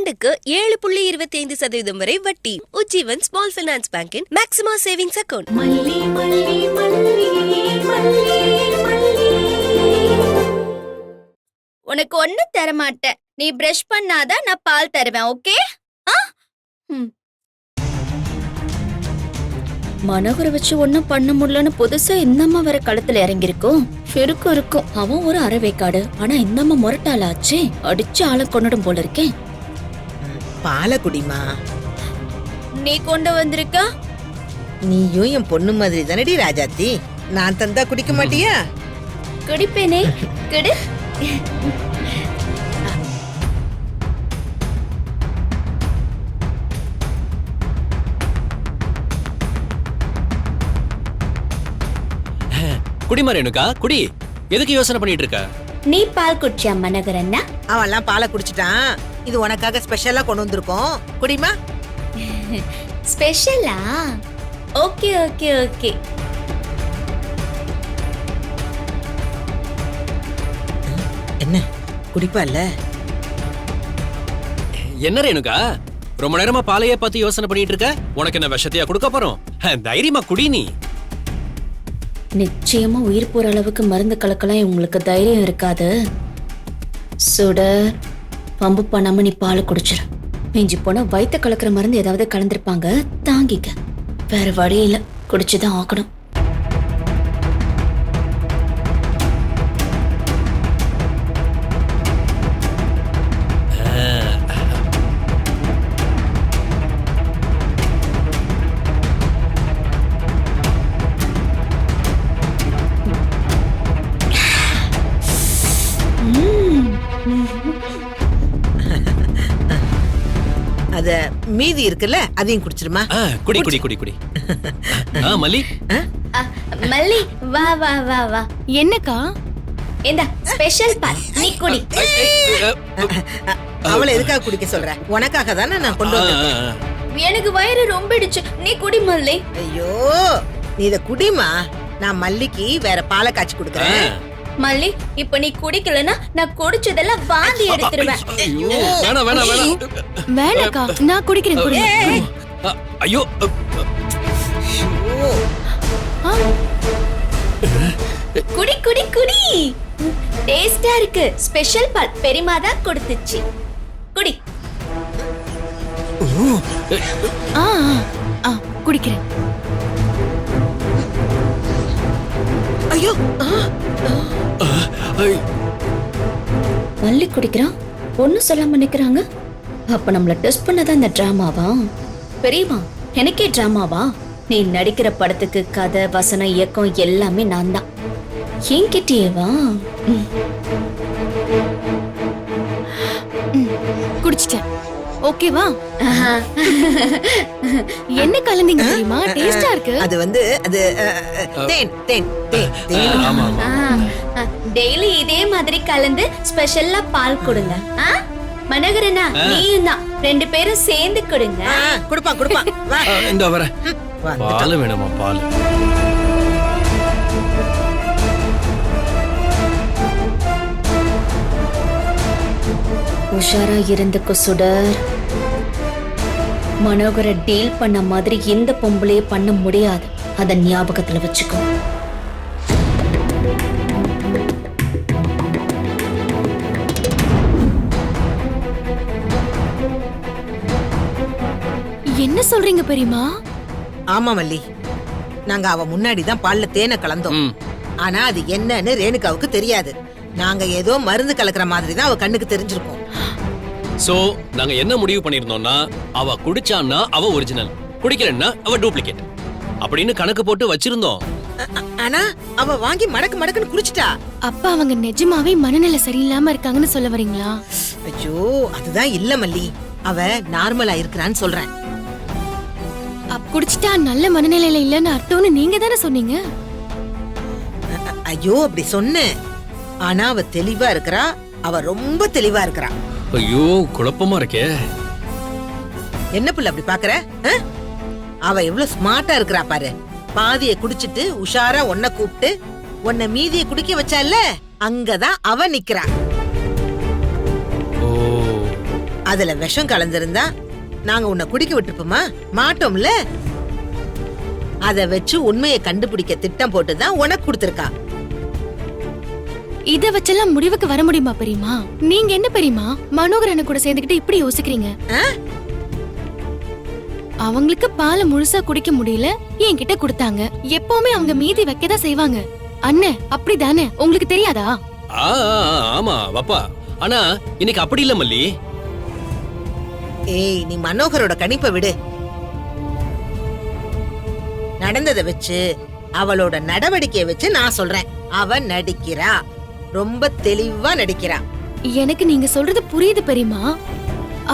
ஆண்டுக்கு 7.25% வரை வட்டி. உஜ்ஜீவன் ஸ்மால் ஃபைனான்ஸ் பேங்கின் மேக்ஸிமம் சேவிங்ஸ் அக்கவுண்ட். உனக்கு ஒண்ணு தர மாட்டேன். நீ பிரஷ் பண்ணாதான் நான் பால் தருவேன். ஓகே? மனோகரை வச்சு ஒண்ணும் பண்ண முடியலன்னு புதுசா இந்தம்மா வேற களத்துல இறங்கிருக்கும். இருக்கும் அவன் ஒரு அரைவேக்காடு. ஆனா இந்தம்மா முரட்டாளாச்சே, அடிச்சு ஆளை கொண்டுடும் போல இருக்கேன். பாலை குடிமா. நீ கொண்டு வந்திருக்கா? நீயும் என் பொண்ணு மாதிரி தானடி ராஜாத்தி. நான் தந்தா குடிக்க மாட்டியா? குடிப்பேனே, குடு. குடிமா ரேணுகா, குடி. எதுக்கு யோசனை பண்ணிட்டு இருக்க? நீ பால் குடிச்சியா மனோகர் அண்ணா? அவன்லாம் பாலை குடிச்சிட்டான். இது உனக்காக ஸ்பெஷலா கொண்டு வந்திருக்கோம். குடிமா. ஸ்பெஷலா? Okay okay okay. என்ன குடிப்பா இல்ல? என்ன ரேணுகா, ரொம்ப நேரமா பாலையே பார்த்து யோசனை பண்ணிட்டு இருக்க? உனக்கு என்ன விஷத்தையா கொடுக்க போறோம்? தைரியமா குடி. நீ நிச்சயமா உயிர் போற அளவுக்கு மருந்து கலக்கலாம் உங்களுக்கு தைரியம் இருக்காது. சுட பம்பு பண்ணாம நீ பால் குடிச்சிரு. மிஞ்சி போனா வயிற்ற கலக்கிற மருந்து ஏதாவது கலந்துருப்பாங்க, தாங்கிக்க. வேற வழி இல்ல, குடிச்சுதான் ஆக்கணும். அத மீதி இருக்குல்ல, அதையும் குடிச்சிருமா. குடி குடி குடி குடி. மல்லி, மல்லி வா வா வா வா. என்னக்கா? இந்த ஸ்பெஷல் பால் நீ குடி. அவளை எதுக்காக குடிக்க சொல்ற? உனக்காக தானே நான் கொண்டு வந்தேன். எனக்கு வயிறு ரொம்பிடுச்சு, நீ குடி மல்லி. ஐயோ, நீ இத குடிமா. நான் மல்லிக்கு வேற பாலை காய்ச்சி கொடுக்கறேன். மல்லி, இப்ப நீ குடிக்கலனா நான் குடிச்சதெல்லாம் வாந்தி எடுத்துருவேன். வேணாக்கா, நான் குடிக்கிறேன். ஐயோ, குடி குடி குடி. டேஸ்டா இருக்கு. ஸ்பெஷல் பால் பெரியம்மா தான் கொடுத்துச்சு. குடி. குடிக்கிறேன். ஐயோ, மல்லி குடிக்கிறான், ஒன்னும் சொல்லாம நிக்கிறாங்க. அப்ப நம்மள டெஸ்ட் பண்ணதான் இந்த டிராமாவா? பெரியம்மா, எனக்கே டிராமாவா? நீ நடிக்கிற படத்துக்கு கதை, வசனம், இயக்கம் எல்லாமே நான் தான். என்கிட்டயேவா? குடிச்சிட்டேன். ஓகேவா? என்ன கலந்தீங்க தெரியுமா? டேஸ்டா இருக்கு. அது வந்து அது தேன் தேன் தேன். டெய்லி இதே மாதிரி கலந்து ஸ்பெஷலா பால் கொடுங்க. மனோகரனா, நீயும் தான், 2 பேரும் சேர்ந்து கொடுங்க. குடுப்பா. வா இந்த வர. பால் வேணுமா? பால். உஷாரா இருந்துக்கு சுடர். மனோகரை டீல் பண்ண மாதிரி எந்த பொம்பளையே பண்ண முடியாது. அத ஞாபகத்துல வச்சுக்கோ. என்ன சொல்றீங்க பெரியம்மா? ஆமா மல்லி, நாங்க அவ முன்னாடிதான் பால்ல தேனை கலந்தோம். ஆனா அது என்னன்னு ரேணுகாவுக்கு தெரியாது. நாங்க ஏதோ மருந்து கலக்கிற மாதிரி தான் அவ கண்ணுக்கு தெரிஞ்சிருக்கும். சோ நாங்க என்ன முடிவு பண்ணிருந்தோம்னா, அவ குடிச்சான்னா அவ ஒரிஜினல், குடிக்கலன்னா அவ டூப்ளிகேட் அப்படின்னு கணக்கு போட்டு வச்சிருந்தோம். ஆனா அவ வாங்கி மடக்கு மடக்குன்னு குடிச்சிட்டா. அப்பா அவங்க நிஜமாவே மனநிலை சரியில்லாம இருக்காங்கன்னு சொல்ல வரீங்களா? ஐயோ, அதுதான் இல்ல மல்லி, அவ நார்மலா இருக்கிறான்னு சொல்றேன். குடிச்சிட்டா நல்ல மனநிலையில இல்லன்னு அர்த்தம்னு நீங்க தானே சொன்னீங்க. ஐயோ, அப்படி சொன்னேன். ஆனா அவ தெளிவா இருக்கறா. அவ ரொம்ப தெளிவா இருக்கறா. ஐயோ, குழப்பமா இருக்கே. என்ன புள்ள அப்படி பாக்குற? அவ எவ்வளவு ஸ்மார்ட்டா இருக்கறா பாரு. பாதியை குடிச்சிட்டு உஷாரா ஒன்ன கூப்பிட்டு உன்னை மீதியை குடிக்க வச்சால, அங்கதான் அவ நிக்கிறா. ஓ, அதுல விஷம் கலந்திருந்தா நாங்க உன்னை குடிக்க விட்டுருப்போமா? மாட்டோம்ல. அத வச்சு உண்மையை கண்டுபிடிக்க திட்டம் போட்டுதான் உனக்கு கொடுத்திருக்கா. இத வச்செல்லாம் முடிவுக்கு வர முடியுமா பெரியமா? நீங்க என்ன பெரியமா மனோகரனை கூட சேர்ந்துக்கிட்டு இப்படி யோசிக்கிறீங்க? அவங்களுக்கு பாலை முழுசா குடிக்க முடியல, என்கிட்ட கொடுத்தாங்க. எப்பவுமே அவங்க மீதி வைக்கதான் செய்வாங்க. அண்ணே அப்படிதானே, உங்களுக்கு தெரியாதா? ஆமா வப்பா, ஆனா இன்னைக்கு அப்படி இல்ல மல்லி. ஏய், நீ மனோகரோட கணிப்பை விடு. நடந்ததை வச்சு அவளோட நடவடிக்கையை வச்சு நான் சொல்றேன். அவ நடிக்கிறா, ரொம்ப தெளிவா நடிக்கிறா. எனக்கு நீங்க சொல்றது புரியுது பெரியமா.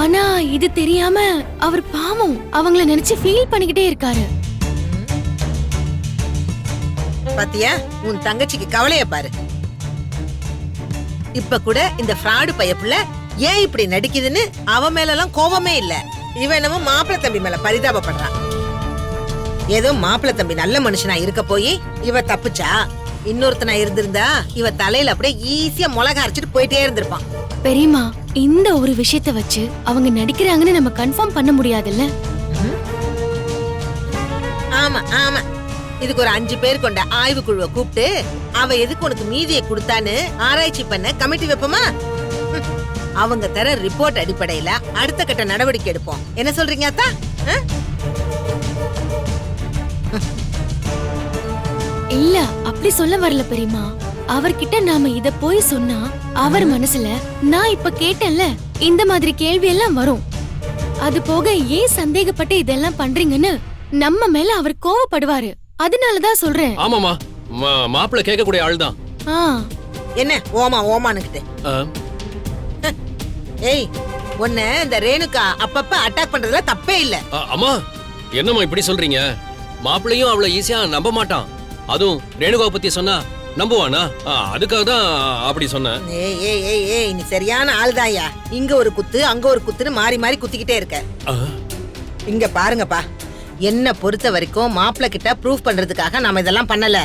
ஆனா இது தெரியாம அவர் பாவம் அவங்கள நினைச்சு ஃபீல் பண்ணிக்கிட்டே இருக்காரு. பாத்தியா, உன் தங்கச்சிக்கு கவலைய பாரு. இப்ப கூட இந்த ஃப்ராடு பையப்புல ஏன் இப்படி நடிக்குதுன்னு அவ மேல எல்லாம் கோவமே இல்ல. இவன் என்னமோ மாப்பிள்ளை தம்பி மேல பரிதாபப்படுறான். ஏதோ மாப்பிள்ளை தம்பி நல்ல மனுஷனா இருக்க போய் இவ தப்புச்சா? இன்னொருத்தனா இருந்திருந்தா இவ தலையில அப்படியே ஈஸியா மிளகா அரைச்சிட்டு போயிட்டே இருந்திருப்பான். பெரியமா, இந்த ஒரு விஷயத்த வச்சு அவங்க நடிக்கிறாங்கன்னு நம்ம கன்ஃபார்ம் பண்ண முடியாதுல்ல? ஆமா ஆமா, இதுக்கு ஒரு 5 பேர் கொண்ட ஆய்வு குழுவை கூப்பிட்டு அவ எதுக்கு உனக்கு மீதியை கொடுத்தான்னு ஆராய்ச்சி பண்ண கமிட்டி வைப்போமா? அவங்க தர ரிப்போர்ட் அடிப்படையில அடுத்த கட்ட நடவடிக்கை எடுப்போம். என்ன சொல்றீங்க அத்தா? இல்ல, அப்படி சொல்ல வரல பெரியமா. அவர்கிட்ட நாம இத போய் சொன்னா அவர் மனசுல நான் இப்ப கேட்டேன்ல இந்த மாதிரி கேள்வி எல்லாம் வரும். அது போக ஏன் சந்தேகப்பட்டு இதெல்லாம் பண்றீங்கன்னு நம்ம மேல அவர் கோவப்படுவாரு. அதனாலதான் சொல்றேன். ஆமாமா, மாப்பிள்ளை கேட்கக்கூடிய ஆள் தான். என்ன ஓமா ஓமானுக்கிட்டு? ஏய், உன்ன இந்த ரேணுகா அப்பப்ப அட்டாக் பண்றதுல தப்பே இல்ல. அம்மா, என்னம்மா இப்படி சொல்றீங்க? மாப்பிள்ளையும் அவ்வளவு ஈஸியா நம்ப மாட்டான். அதுவும் ரேணுகாவை பத்தி சொன்னா நம்புவானா? அதுக்காக தான் அப்படி சொன்னேன். ஏய் ஏய் ஏய் ஏய், நீ சரியான ஆள்தாயா. இங்க ஒரு குத்து அங்க ஒரு குத்துன்னு மாறி மாறி குத்திக்கிட்டே இருக்க. இங்க பாருங்கப்பா, என்ன பொறுத்த வரைக்கும் மாப்பிள்ளை கிட்ட ப்ரூஃப் பண்றதுக்காக நாம இதெல்லாம் பண்ணல.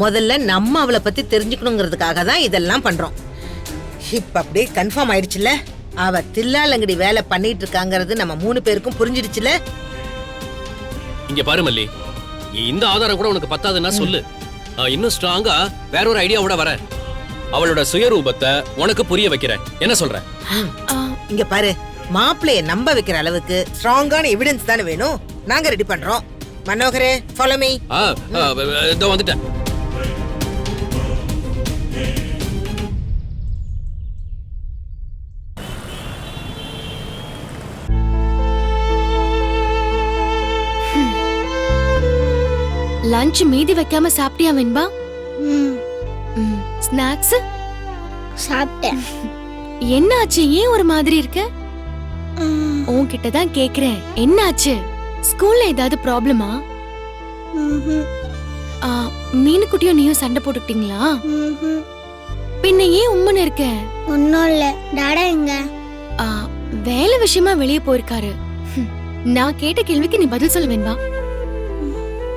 முதல்ல நம்ம அவளை பத்தி தெரிஞ்சுக்கணுங்கிறதுக்காக தான் இதெல்லாம் பண்றோம். இப்ப அப்படியே கன்ஃபார்ம் ஆயிடுச்சுல, அவ தில்லாலங்கடி வேலை பண்ணிட்டு இருக்காங்கிறது நம்ம 3 பேருக்கும் புரிஞ்சிடுச்சுல. இங்க பாரு மல்லி, இந்த ஆதாரம் கூட உனக்கு பத்தாதுன்னா சொல்லு. இன்னும் ஸ்ட்ராங்கா வேற ஒரு ஐடியாவோட வர அவளோட சுயரூபத்தை உனக்கு புரிய வைக்கிறேன். என்ன சொல்ற? இங்க பாரு, மாப்பிளைய நம்ப வைக்கிற அளவுக்கு ஸ்ட்ராங்கான எவிடன்ஸ் தானே வேணும். நாங்க ரெடி பண்றோம். மனோகரே, ஃபாலோ மீ. இதோ வந்துட்டேன். லஞ்ச் மீதி வைக்காம சாப்பிட்டியா வெண்பா? ஸ்நாக்ஸ் சாப்பிட்டேன். என்னாச்சு? ஏன் ஒரு மாதிரி இருக்க? உன்கிட்ட தான் கேக்குறேன், என்னாச்சு? ஸ்கூல்ல ஏதாவது ப்ராப்ளமா? மீனுக்குட்டியும் நீயும் சண்டை போட்டுக்கிட்டீங்களா? பின்ன ஏன் உம்முன்னு இருக்க? ஒன்னும் இல்ல. டாடா எங்க? வேலை விஷயமா வெளியே போயிருக்காரு. நான் கேட்ட கேள்விக்கு நீ பதில் சொல்ல வேண்டாம்.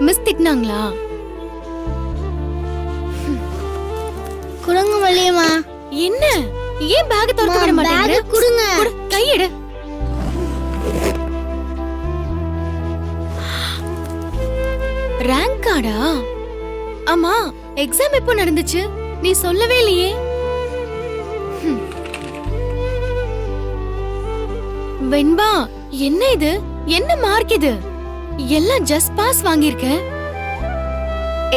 மிஸ் திட்டினாங்களா? குடுங்க வலியமா. என்ன? ஏன் பேக் திறக்க விட மாட்டேங்கிற? குடுங்க. கை எடு. ரேங்க் கார்டா? ஆமா, எக்ஸாம் எப்போ நடந்துச்சு? நீ சொல்லவே இல்லையே. வெண்பா, என்ன இது? என்ன மார்க் இது? எல்லாம் ஜஸ்ட் பாஸ் வாங்கியிருக்க.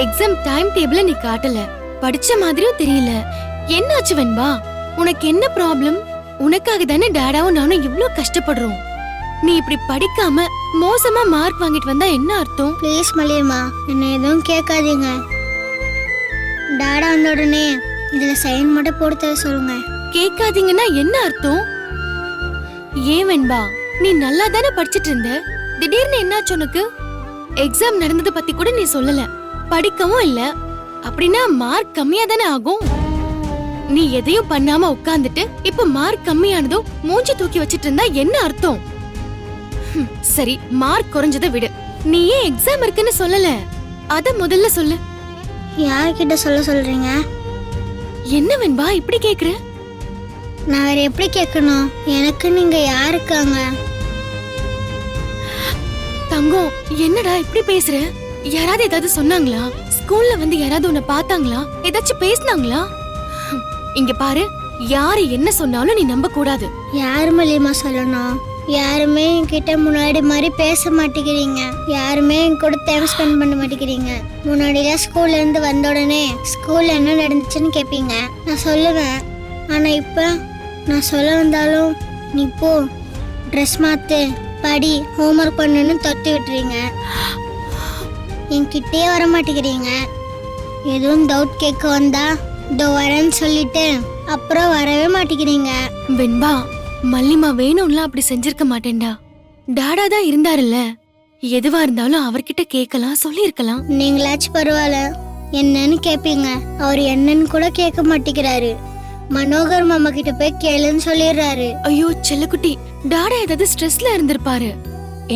எக்ஸாம் டைம் டேபிள நீ காட்டல, படிச்ச மாதிரியும் தெரியல. என்னாச்சு வெண்பா? உனக்கு என்ன ப்ராப்ளம்? உனக்காக தானே டாடாவும் நானும் இவ்ளோ கஷ்டப்படுறோம். நீ இப்படி படிக்காம மோசமா மார்க் வாங்கிட்டு வந்தா என்ன அர்த்தம்? ப்ளீஸ் மலியம்மா, என்ன எதுவும் கேட்காதீங்க. டாடா வந்த உடனே இதுல சைன் மட்டும் போட்டு தர சொல்லுங்க. கேட்காதீங்கன்னா என்ன அர்த்தம்? ஏன் வெண்பா, நீ நல்லா தானே படிச்சிட்டு இருந்த, திடீர்னு என்னாச்சு உனக்கு? எக்ஸாம் நடந்தது பத்தி கூட நீ சொல்லல, படிக்கவும் இல்ல. அப்படின்னா மார்க் கம்மியா தானே ஆகும். நீ எதையும் பண்ணாம உட்கார்ந்துட்டு இப்ப மார்க் கம்மியானதும் மூஞ்சி தூக்கி வச்சிட்டு இருந்தா என்ன அர்த்தம்? சரி, மார்க் குறைஞ்சதை விடு. நீ ஏன் எக்ஸாம் இருக்குன்னு சொல்லல? அத முதல்ல சொல்லு. யார்கிட்ட சொல்ல சொல்றீங்க? என்ன வெண்பா இப்படி கேக்குற? நான் வேற எப்படி கேட்கணும்? எனக்கு நீங்க யாருக்காங்க? தங்கம், என்னடா இப்படி பேசுற? யாராவது ஏதாவது சொன்னாங்களா? ஸ்கூல்ல வந்து யாராவது உன்னை பார்த்தாங்களா? ஏதாச்சும் பேசினாங்களா? இங்க பாரு, யாரு என்ன சொன்னாலும் நீ நம்ப கூடாது. யாரு மல்லியம்மா சொல்லணும்? யாருமே என்கிட்ட முன்னாடி மாதிரி பேச மாட்டேங்கிறீங்க. யாருமே என் கூட டைம் ஸ்பெண்ட் பண்ண மாட்டேங்கிறீங்க. முன்னாடிலாம் ஸ்கூல்ல இருந்து வந்த உடனே ஸ்கூல்ல என்ன நடந்துச்சுன்னு கேட்பீங்க, நான் சொல்லுவேன். ஆனா இப்ப நான் சொல்ல வந்தாலும் நீ போ, ட்ரெஸ் மாத்து, படி, ஹோம்ஒர்க் பண்ணுன்னு தொத்தி விட்டுறீங்க. என்கிட்டே வர மாட்டேங்கிறீங்க. எதுவும் டவுட் கேட்க வந்தா இதோ வரேன்னு சொல்லிட்டு அப்புறம் வரவே மாட்டேங்கிறீங்க. வெண்பா, மல்லிமா வேணும்லாம் அப்படி செஞ்சிருக்க மாட்டேன்டா. டாடா தான் இருந்தாருல்ல, எதுவா இருந்தாலும் அவர்கிட்ட கேட்கலாம், சொல்லியிருக்கலாம். நீங்களாச்சும் பரவாயில்ல, என்னன்னு கேப்பீங்க. அவர் என்னன்னு கூட கேட்க மாட்டேங்கிறாரு. மனோகர் மாமா கிட்ட போய் கேளுன்னு சொல்லிடுறாரு. ஐயோ செல்லக்குட்டி, டாடா ஏதாவது ஸ்ட்ரெஸ்ல இருந்திருப்பாரு.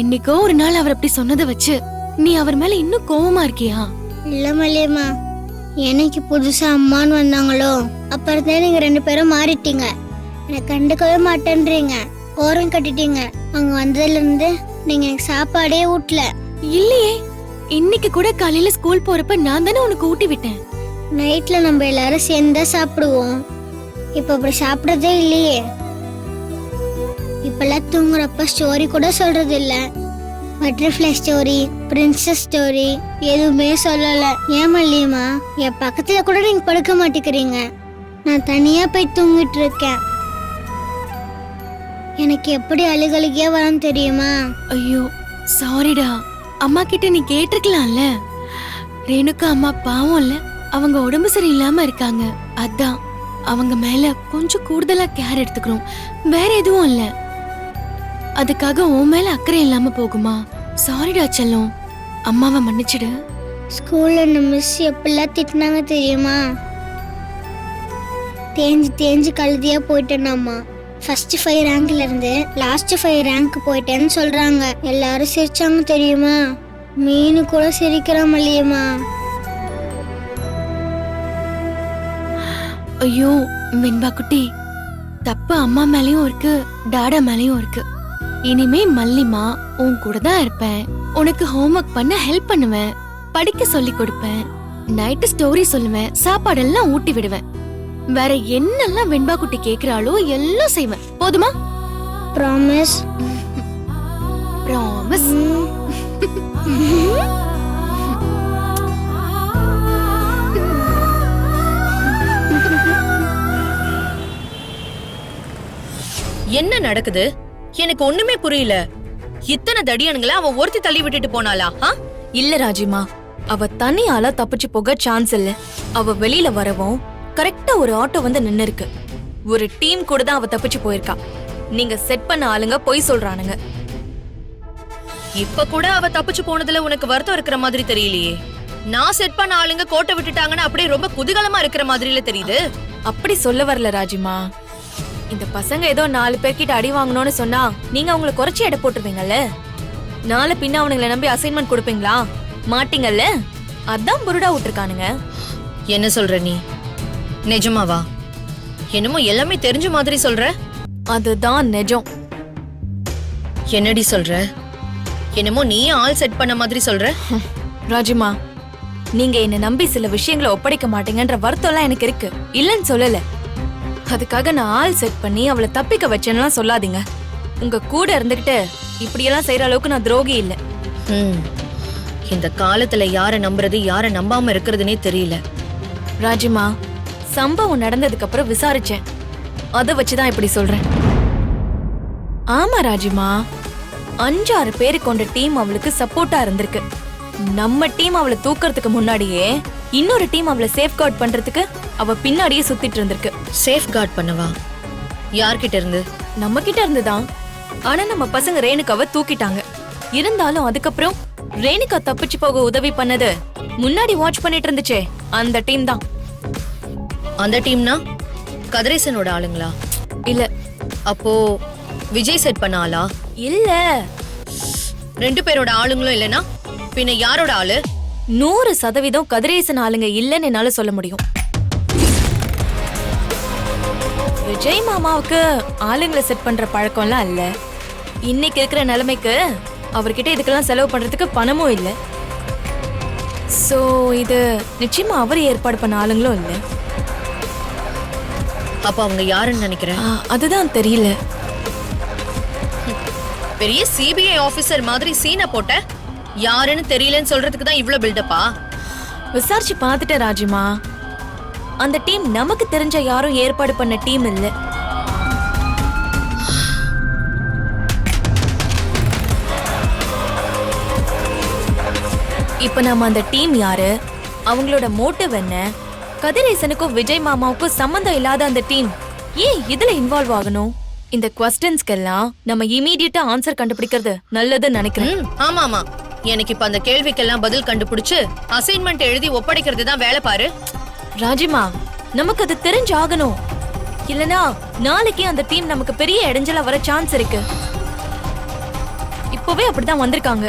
என்னைக்கோ ஒரு நாள் அவர் அப்படி சொன்னதை வச்சு நீ அவர் மேல இன்னும் கோவமா இருக்கியா? இல்ல மல்லியம்மா, எனக்கு புதுசா அம்மான்னு வந்தாங்களோ அப்புறம்தான் நீங்க 2 பேரும் மாறிட்டீங்க. என்னை கண்டுக்கவே மாட்டேன்றீங்க, ஓரம் கட்டிட்டீங்க. அங்க வந்ததுல இருந்து நீங்க எனக்கு சாப்பாடே ஊட்டல. இல்லையே, இன்னைக்கு கூட காலையில ஸ்கூல் போறப்ப நான் தானே உனக்கு ஊட்டி விட்டேன். நைட்ல நம்ம எல்லாரும் சேர்ந்தா சாப்பிடுவோம். இப்ப அப்படி சாப்பிடறதே இல்லையே. இப்பெல்லாம் தூங்குறப்ப ஸ்டோரி கூட சொல்றது இல்ல. பட்டர்ஃப்ளை ஸ்டோரி, பிரின்சஸ் ஸ்டோரி எதுவுமே சொல்லல. ஏன் மல்லியம்மா, என் பக்கத்துல கூட நீங்க படுக்க மாட்டேங்கிறீங்க. நான் தனியா போய் தூங்கிட்டு இருக்கேன். எனக்கு எப்படி அழுகழுகியா வரும் தெரியுமா? ஐயோ சாரிடா, அம்மா கிட்ட நீ கேட்டிருக்கலாம்ல. ரேணுகா அம்மா பாவம் இல்ல, அவங்க உடம்பு சரியில்லாம இருக்காங்க. அதான் அவங்க மேல கொஞ்சம் கூடுதலா கேர் எடுத்துக்கிறோம், வேற எதுவும் இல்ல. அதுக்காக உன் மேல அக்கறை இல்லாம போகுமா? சாரிடா செல்லம், அம்மாவை மன்னிச்சிடு. ஸ்கூல்ல இந்த மிஸ் எப்படிலாம் திட்டினாங்க தெரியுமா? தேஞ்சு தேஞ்சு கழுதியா போயிட்டேனாமா. ஃபர்ஸ்ட் 5 ரேங்க்ல இருந்து லாஸ்ட் 5 ரேங்க் போயிட்டேன்னு சொல்றாங்க. எல்லாரும் சிரிச்சாங்க தெரியுமா? மீனு கூட சிரிக்கிறா மல்லியம்மா. ஐயோ வெண்பா குட்டி, தப்பு அம்மா மேலயும் இருக்கு, டாடா மேலயும் இருக்கு. இனிமே மல்லிமா உன் கூட தான் இருப்பேன். உனக்கு ஹோம்ஒர்க் பண்ண ஹெல்ப் பண்ணுவேன், படிக்க சொல்லி கொடுப்பேன், நைட்டு ஸ்டோரி சொல்லுவேன், சாப்பாடெல்லாம் ஊட்டி விடுவேன். வேற என்னெல்லாம் வெண்பா குட்டி கேக்குறாளோ எல்லாம் செய்வேன். போதுமா? ப்ராமிஸ்? ப்ராமிஸ். என்ன நடக்குது? எனக்கு ஒண்ணுமே புரியல. இத்தனை தடியானுங்கள அவன் ஒருத்தி தள்ளி விட்டுட்டு போனாளா? இல்ல ராஜிமா, அவ தனியால தப்பிச்சு போக சான்ஸ் இல்ல. அவ வெளியில வரவும் கரெக்டா ஒரு ஆட்டோ வந்து நின்னு இருக்கு. ஒரு டீம் கூட தான் அவ தப்பிச்சு போயிருக்கா. நீங்க செட் பண்ண ஆளுங்க பொய் சொல்றானுங்க. இப்ப கூட அவ தப்பிச்சு போனதுல உனக்கு வருத்தம் இருக்கிற மாதிரி தெரியலையே. நான் செட் பண்ண ஆளுங்க கோட்டை விட்டுட்டாங்கன்னு அப்படியே ரொம்ப குதூகலமா இருக்கிற மாதிரில தெரியுது. அப்படி சொல்ல வரல ராஜிமா. இந்த பசங்க ஏதோ 4 பேர்கிட்ட அடி வாங்கணும்னு சொன்னா நீங்க அவங்களை குறைச்சி எடை போட்டுருவீங்கல்ல. நாளை பின்ன அவனுங்களை நம்பி அசைன்மெண்ட் கொடுப்பீங்களா? மாட்டீங்கல்ல. அதான் புருடா விட்டுருக்கானுங்க. என்ன சொல்ற நீ? நிஜமாவா? என்னமோ எல்லாமே தெரிஞ்ச மாதிரி சொல்ற. அதுதான் நிஜம். என்னடி சொல்ற? என்னமோ நீ ஆள் செட் பண்ண மாதிரி சொல்ற. ராஜிமா, நீங்க என்ன நம்பி சில விஷயங்களை ஒப்படைக்க மாட்டீங்கன்ற வருத்தம்லாம் எனக்கு இருக்கு, இல்லன்னு சொல்லல. அதுக்காக நான் ஆள் செட் பண்ணி அவளை தப்பிக்க வச்சேன்னா சொல்லாதீங்க. உங்க கூட இருந்துகிட்டு இப்படியெல்லாம் செய்யற அளவுக்கு நான் துரோகி இல்ல. இந்த காலத்துல யார நம்புறது யார நம்பாம இருக்கிறதுனே தெரியல. ராஜிமா, சம்பவம் நடந்ததுக்கு அப்புறம் விசாரிச்சேன், அத வச்சுதான் இப்படி சொல்றேன். ஆமா ராஜிமா, 5-6 பேரு கொண்ட டீம் அவளுக்கு சப்போர்ட்டா இருந்திருக்கு. நம்ம டீம் அவளை தூக்கறதுக்கு முன்னாடியே இன்னொரு டீம் அவளை சேஃப் கார்ட் பண்றதுக்கு அவ பின்னாடியே சுத்திட்டு இருந்திருக்கு. சேஃப் கார்ட் பண்ணவா? யார்கிட்ட இருந்து? நம்ம கிட்ட இருந்துதான். ஆனா நம்ம பசங்க ரேணுகாவை தூக்கிட்டாங்க. இருந்தாலும் அதுக்கப்புறம் ரேணுகா தப்பிச்சு போக உதவி பண்ணது முன்னாடி வாட்ச் பண்ணிட்டு இருந்துச்சே, அந்த டீம் தான். அந்த டீம்னா கதிரேசனோட ஆளுங்களா? இல்ல. அப்போ விஜய் செட் பண்ண ஆளா? இல்ல. 2 பேரோட ஆளுங்களும் இல்லனா பின்ன யாரோட ஆளு? 100% கதிரேசன் ஆளுங்க இல்லன்னு என்னால சொல்ல முடியும். விஜய் மாமாவுக்கு ஆளுங்களை செட் பண்ற பழக்கம்லாம் இல்ல. இன்னைக்கு இருக்கிற நிலைமைக்கு அவர்கிட்ட இதுக்கெல்லாம் செலவு பண்றதுக்கு பணமும் இல்ல. சோ இது நிச்சயமா அவர் ஏற்பாடு பண்ண ஆளுங்களும் இல்ல. அப்ப அவங்க யாருன்னு நினைக்கிறேன்? அதுதான் தெரியல. பெரிய சிபிஐ ஆபீசர் மாதிரி சீனை போட்ட, யாருன்னு தெரியலன்னு சொல்றதுக்கு தான் இவ்ளோ பில்டப்பா? விசாரிச்சு பார்த்துட்டேன் ராஜிமா. அந்த டீம் நமக்கு தெரிஞ்ச யாரும் ஏற்பாடு பண்ண டீம் இல்ல. இப்ப நம்ம அந்த டீம் யாரு, அவங்களோட மோட்டிவ் என்ன, கதிரேசனுக்கும் விஜய் மாமாவுக்கும் சம்பந்தம் இல்லாத அந்த டீம் ஏன் இதுல இன்வால்வ் ஆகணும்? இந்த குவெஸ்டன்ஸ்க்கெல்லாம் நம்ம இமீடியட்டா ஆன்சர் கண்டுபிடிக்கிறது நல்லதுன்னு நினைக்கிறேன். ஆமா ஆமா, எனக்கு இப்ப அந்த கேள்விக்கெல்லாம் பதில் கண்டுபிடிச்சு அசைன்மெண்ட் எழுதி ஒப்படைக்கிறது தான் வேலை பாரு. ராஜிமா, நமக்கு அது தெரிஞ்சாகணும். இல்லனா நாளைக்கு அந்த டீம் நமக்கு பெரிய இடைஞ்சலா வர சான்ஸ் இருக்கு. இப்பவே அப்படிதான் வந்திருக்காங்க.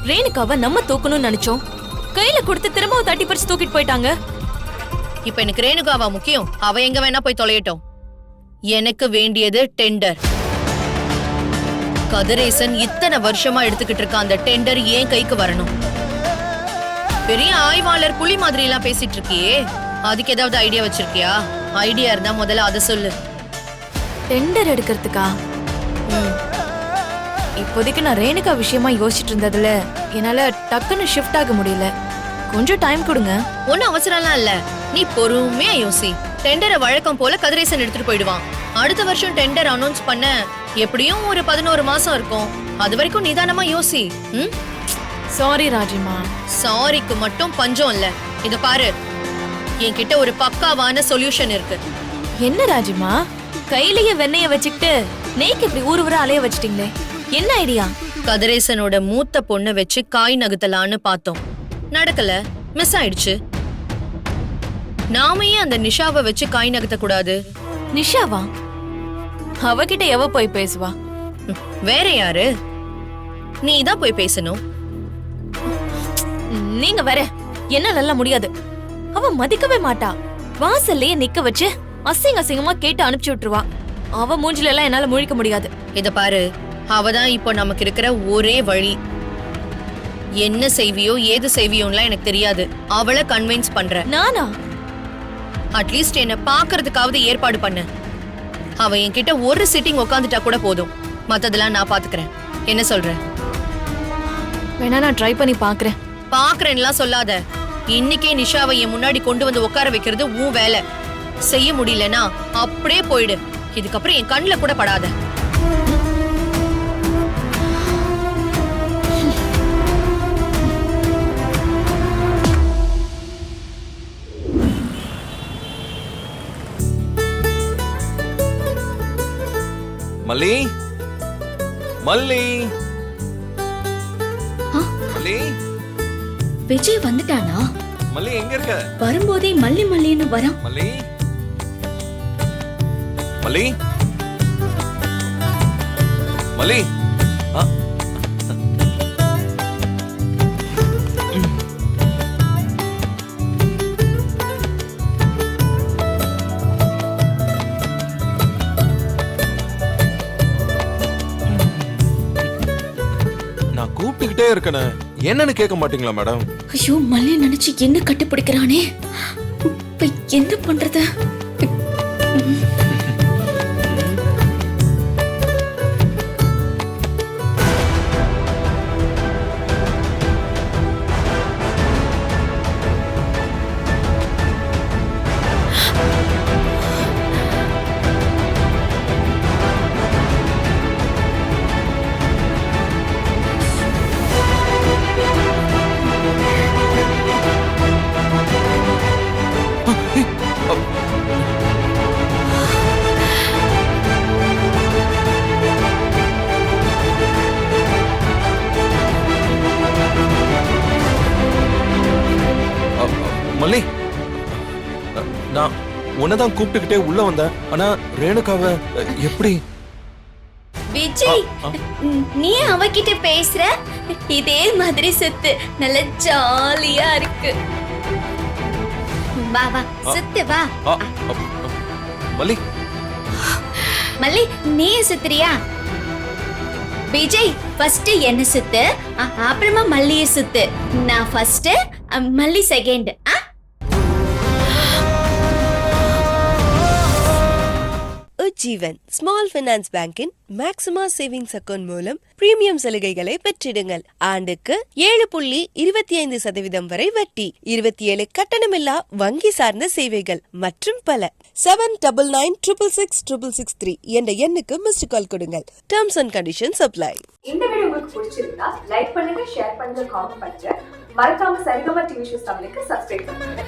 ரேணுகாவை நம்ம தூக்கணும்னு நினைச்சோம், கையில கொடுத்து திரும்பவும் தட்டி பறிச்சு தூக்கிட்டு போயிட்டாங்க. இப்ப எனக்கு ரேணுகாவா முக்கியம்? அவ எங்க வேணா போய் தொலையட்டும். எனக்கு வேண்டியது டெண்டர். கதிரேசன் இத்தனை வருஷமா எடுத்துக்கிட்டு இருக்க அந்த டெண்டர் ஏன் கைக்கு வரணும். பெரிய ஆய்வாளர் புலி மாதிரி எல்லாம் பேசிட்டு இருக்கியே, அதுக்கு ஏதாவது ஐடியா வச்சிருக்கியா? ஐடியா இருந்தா முதல்ல அதை சொல்லு. டெண்டர் எடுக்கிறதுக்கா? இப்போதைக்கு நான் ரேணுகா விஷயமா யோசிச்சுட்டு இருந்ததுல என்னால டக்குன்னு ஷிஃப்ட் ஆக முடியல. கொஞ்சம் டைம் கொடுங்க. ஒன்னும் அவசரம்லாம் இல்ல, நீ பொறுமையா யோசி. டெண்டரை வழக்கம் போல கதிரேசன் எடுத்துட்டு போயிடுவான். அடுத்த வருஷம் டெண்டர் அனௌன்ஸ் பண்ண எப்படியும் ஒரு 11 மாசம் இருக்கும். அது வரைக்கும் நிதானமா யோசி. சாரி ராஜிமா. சாரிக்கு மட்டும் பஞ்சம் இல்ல. இத பாரு, என்கிட்ட ஒரு பக்காவான சொல்யூஷன் இருக்கு. என்ன ராஜிமா, கையிலேயே வெண்ணெய வச்சுக்கிட்டு நெய்க்கு இப்படி ஊர் ஊரா அலைய வச்சிட்டீங்களே, என்ன ஐடியா? கதிரேசனோட மூத்த பொண்ணை வச்சு காய் நகுத்தலான்னு பார்த்தோம், நடக்கல, மிஸ் ஆயிடுச்சு. நாம ஏன் அந்த நிஷாவை வச்சு காய் நகர்த்த கூடாது? நிஷாவா? அவகிட்ட எவ போய் பேசுவா? வேற யாரு? நீ தான் போய் பேசணும். நீங்க வேற, என்னால முடியாது. அவ மதிக்கவே மாட்டா. வாசல்லையே நிக்க வச்சு அசிங்க அசிங்கமா கேட்டு அனுப்பிச்சு விட்டுருவா. அவ மூஞ்சில எல்லாம் என்னால முழிக்க முடியாது. இத பாரு, அவதான் இப்போ நமக்கு இருக்கிற ஒரே வழி. என்ன செய்வியோ ஏது செய்வியோலாம் எனக்கு தெரியாது. அவளை கன்வின்ஸ் பண்ற. நானா? அட்லீஸ்ட் என்ன பாக்குறதுக்காவது ஏற்பாடு பண்ணு. அவ என்கிட்ட ஒரு சிட்டிங் உட்காந்துட்டா கூட போதும், மத்ததெல்லாம் நான் பாத்துக்கிறேன். என்ன சொல்ற? வேணா நான் ட்ரை பண்ணி பாக்குறேன். பாக்குறேன்லாம் சொல்லாத. இன்னைக்கே நிஷாவை என் முன்னாடி கொண்டு வந்து உட்கார வைக்கிறது உன் வேலை. செய்ய முடியலனா அப்படியே போயிடு. இதுக்கப்புறம் என் கண்ணுல கூட படாத. மல்லி, மல்லி, மல்லி. விஜய் வந்துட்டானா? மல்லி எங்க இருக்க? வரும்போதே மல்லி மல்லின்னு வரான். மல்லி, மல்லி, மல்லி. கூப்பிட்டுக்கிட்டே இருக்கனே, என்னன்னு கேட்க மாட்டீங்களா மேடம்? ஐயோ, மல்லி நினைச்சு என்ன கட்டுப்பிடிக்கிறானே, இப்ப என்ன பண்றது? மல்லி, நான் உன்னதான் கூப்பிட்டுக்கிட்டே உள்ள வந்தேன். ஆனா ரேணுகாவை எப்படி? விஜய், நீ அவகிட்ட பேசுற? இதே மாதிரி சுத்து, நல்ல ஜாலியா இருக்கு. வா வா, சுத்து வா. மல்லி, மல்லி நீ சுத்துறியா? விஜய் ஃபர்ஸ்ட் என்ன சுத்து, அப்புறமா மல்லிய சுத்து. நான் first, Malli second. Ujjivan small finance பேங்கின் மேக்ஸிமா சேவிங்ஸ் அக்கவுண்ட் மூலம் பிரீமியம் சலுகைகளை பெற்றிடுங்கள். ஆண்டுக்கு 7.25% வரை வட்டி, 27 கட்டணமில்லா வங்கி சார்ந்த சேவைகள் மற்றும் பல. 7996666663 என்ற எண்ணுக்கு மிஸ்டு கால் கொடுங்கள். Terms and conditions apply. இந்த வீடியோ உங்களுக்கு பிடிச்சிருந்தா லைக் பண்ணுங்க, ஷேர் பண்ணுங்க, காமெண்ட் பண்ணுங்க. மறக்காம சரிகமா டிவி ஷோஸ் தமிழுக்கு சப்ஸ்கிரைப் பண்ணுங்க.